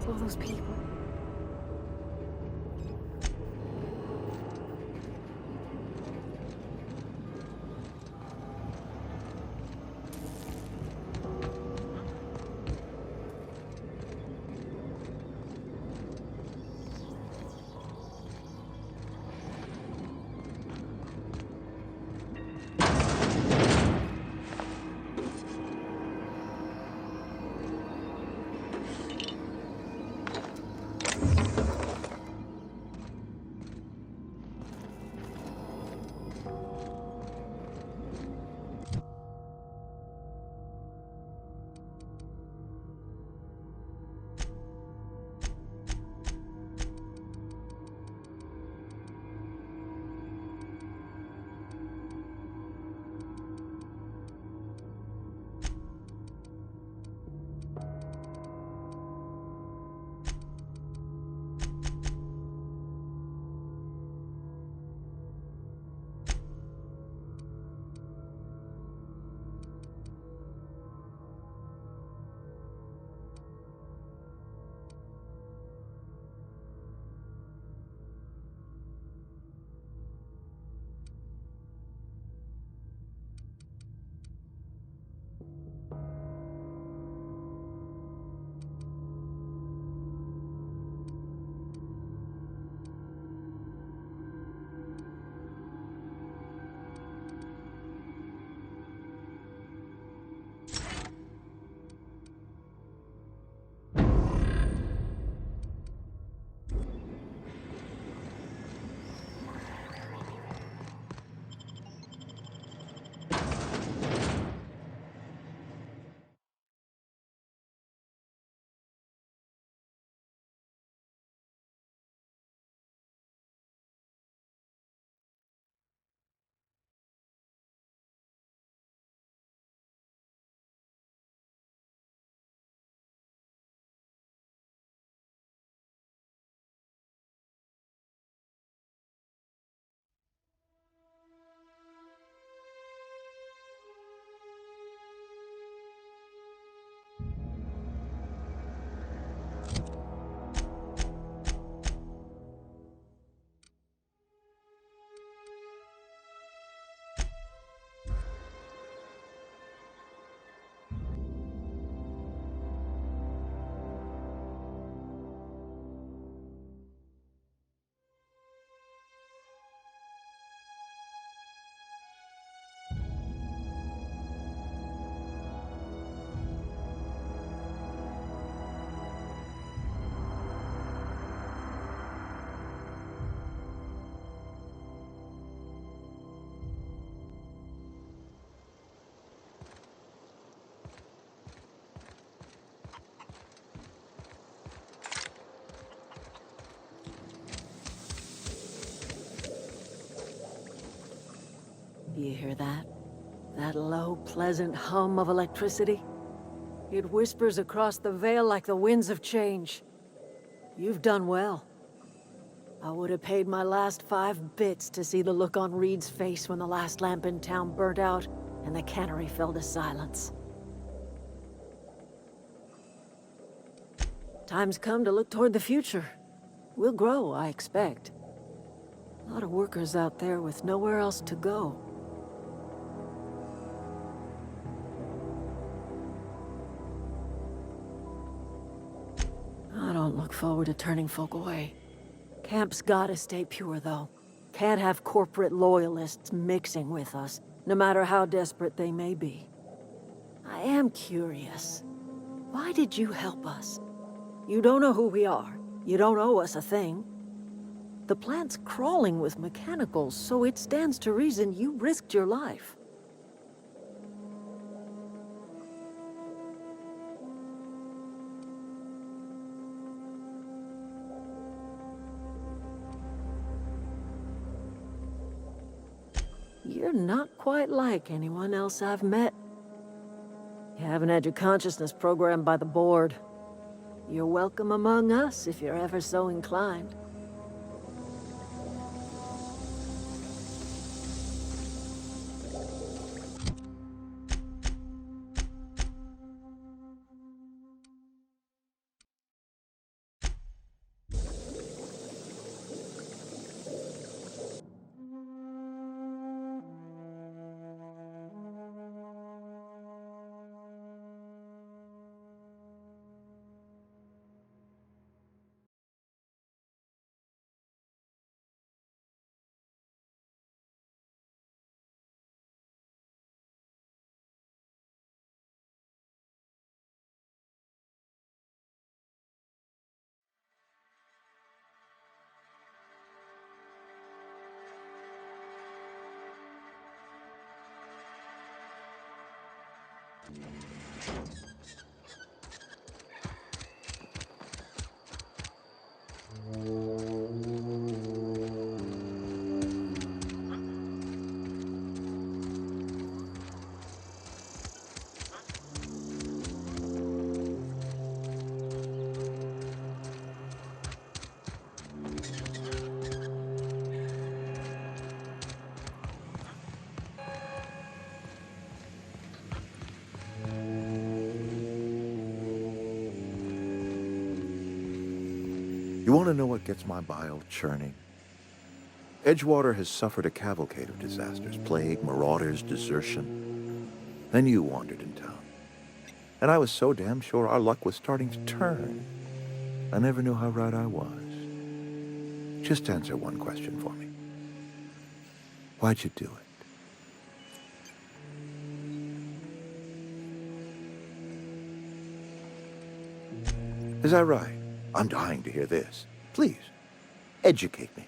All those people. You hear that? That low, pleasant hum of electricity? It whispers across the veil like the winds of change. You've done well. I would have paid my last 5 bits to see the look on Reed's face when the last lamp in town burnt out and the cannery fell to silence. Time's come to look toward the future. We'll grow, I expect. A lot of workers out there with nowhere else to go. I don't look forward to turning folk away. Camp's gotta stay pure, though. Can't have corporate loyalists mixing with us, no matter how desperate they may be. I am curious. Why did you help us? You don't know who we are. You don't owe us a thing. The plant's crawling with mechanicals, so it stands to reason you risked your life. You're not quite like anyone else I've met. You haven't had your consciousness programmed by the board. You're welcome among us if you're ever so inclined. You want to know what gets my bile churning? Edgewater has suffered a cavalcade of disasters, plague, marauders, desertion. Then you wandered in town. And I was so damn sure our luck was starting to turn. I never knew how right I was. Just answer one question for me. Why'd you do it? Is that right? I'm dying to hear this. Please, educate me.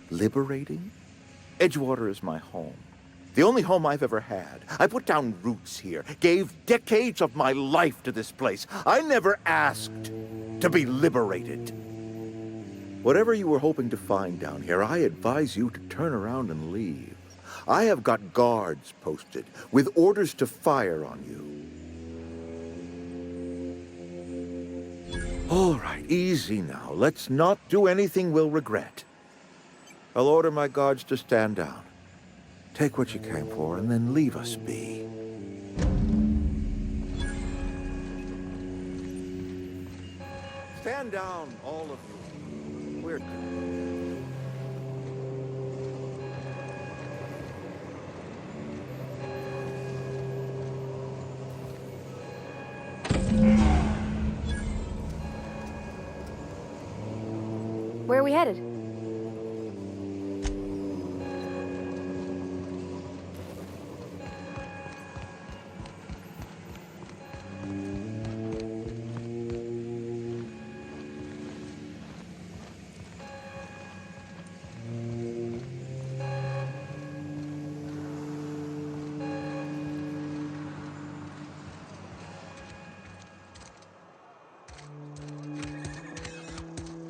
Liberating? Edgewater is my home. The only home I've ever had. I put down roots here, gave decades of my life to this place. I never asked to be liberated. Whatever you were hoping to find down here, I advise you to turn around and leave. I have got guards posted with orders to fire on you. All right, easy now. Let's not do anything we'll regret. I'll order my guards to stand down. Take what you came for and then leave us be. Stand down, all of you. We're Where are we headed?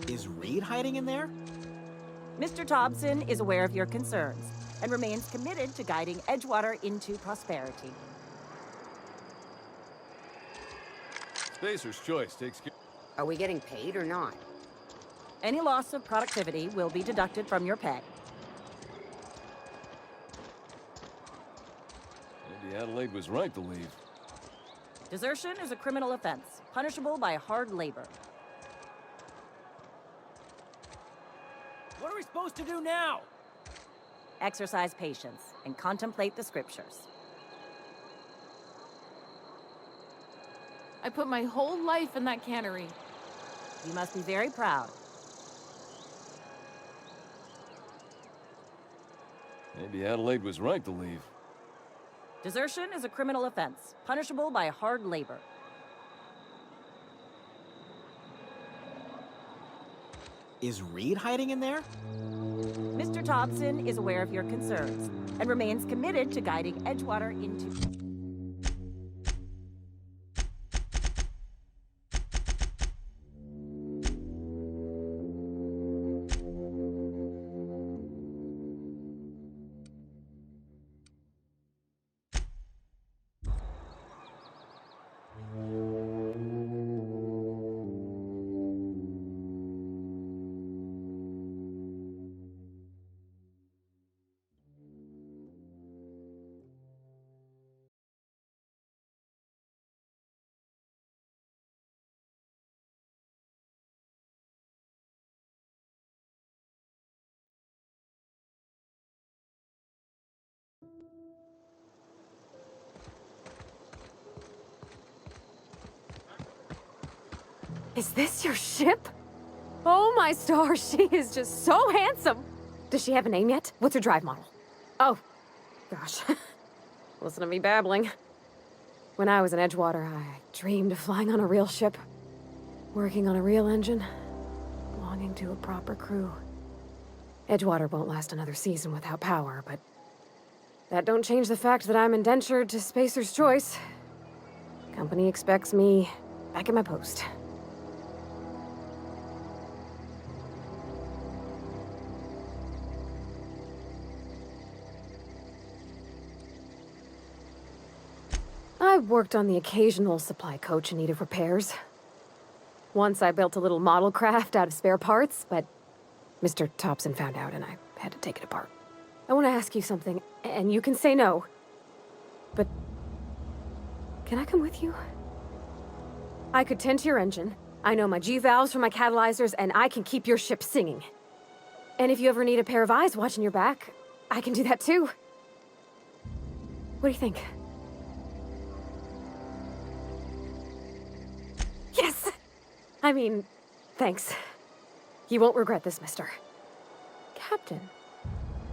Is Reed hiding in there? Mr. Thompson is aware of your concerns and remains committed to guiding Edgewater into prosperity. Spacer's choice takes care. Are we getting paid or not? Any loss of productivity will be deducted from your pay. Maybe Adelaide was right to leave. Desertion is a criminal offense, punishable by hard labor. What are we supposed to do now? Exercise patience and contemplate the scriptures. I put my whole life in that cannery. You must be very proud. Maybe Adelaide was right to leave. Desertion is a criminal offense, punishable by hard labor. Is Reed hiding in there? Mr. Thompson is aware of your concerns and remains committed to guiding Edgewater into... Is this your ship? Oh my stars, she is just so handsome. Does she have a name yet? What's her drive model? Oh, gosh. Listen to me babbling. When I was in Edgewater, I dreamed of flying on a real ship, working on a real engine, belonging to a proper crew. Edgewater won't last another season without power, but that don't change the fact that I'm indentured to Spacer's Choice. Company expects me back at my post. I worked on the occasional supply coach in need of repairs. Once I built a little model craft out of spare parts, but Mr. Thompson found out and I had to take it apart. I want to ask you something, and you can say no. But can I come with you? I could tend to your engine. I know my G-valves for my catalyzers, and I can keep your ship singing. And if you ever need a pair of eyes watching your back, I can do that too. What do you think? Yes! I mean, thanks. You won't regret this, mister. Captain.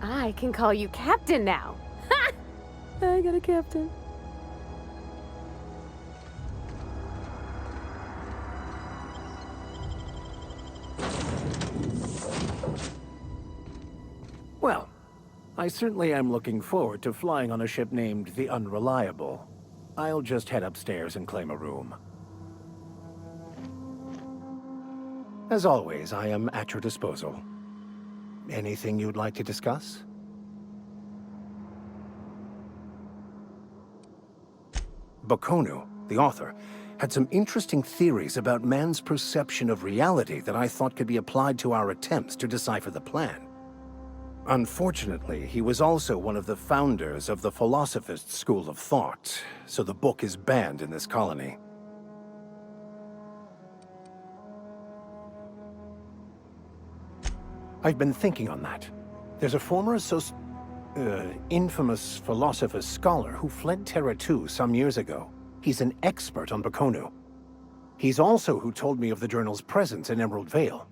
I can call you Captain now. Ha! I got a captain. Well, I certainly am looking forward to flying on a ship named the Unreliable. I'll just head upstairs and claim a room. As always, I am at your disposal. Anything you'd like to discuss? Bakonu, the author, had some interesting theories about man's perception of reality that I thought could be applied to our attempts to decipher the plan. Unfortunately, he was also one of the founders of the Philosophist school of thought, so the book is banned in this colony. I've been thinking on that. There's a former infamous Philosophist scholar who fled Terra 2 some years ago. He's an expert on Bakonu. He's also who told me of the journal's presence in Emerald Vale.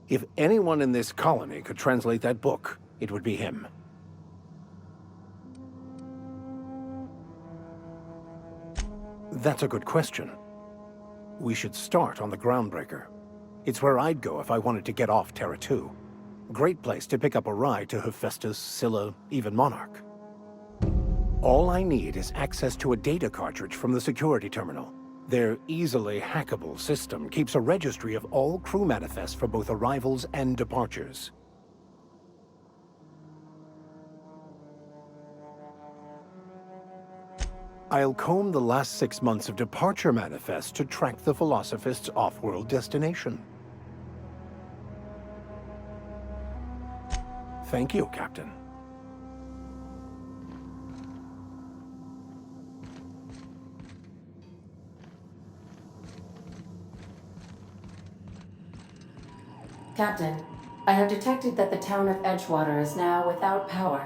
If anyone in this colony could translate that book, it would be him. That's a good question. We should start on the Groundbreaker. It's where I'd go if I wanted to get off Terra 2. Great place to pick up a ride to Hephaestus, Scylla, even Monarch. All I need is access to a data cartridge from the security terminal. Their easily hackable system keeps a registry of all crew manifests for both arrivals and departures. I'll comb the last 6 months of departure manifests to track the Philosophist's off-world destination. Thank you, Captain. Captain, I have detected that the town of Edgewater is now without power.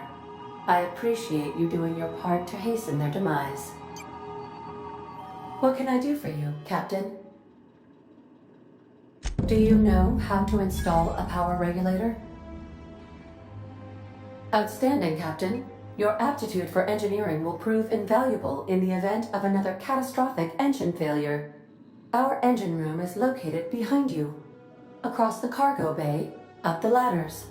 I appreciate you doing your part to hasten their demise. What can I do for you, Captain? Do you know how to install a power regulator? Outstanding, Captain. Your aptitude for engineering will prove invaluable in the event of another catastrophic engine failure. Our engine room is located behind you. Across the cargo bay, up the ladders.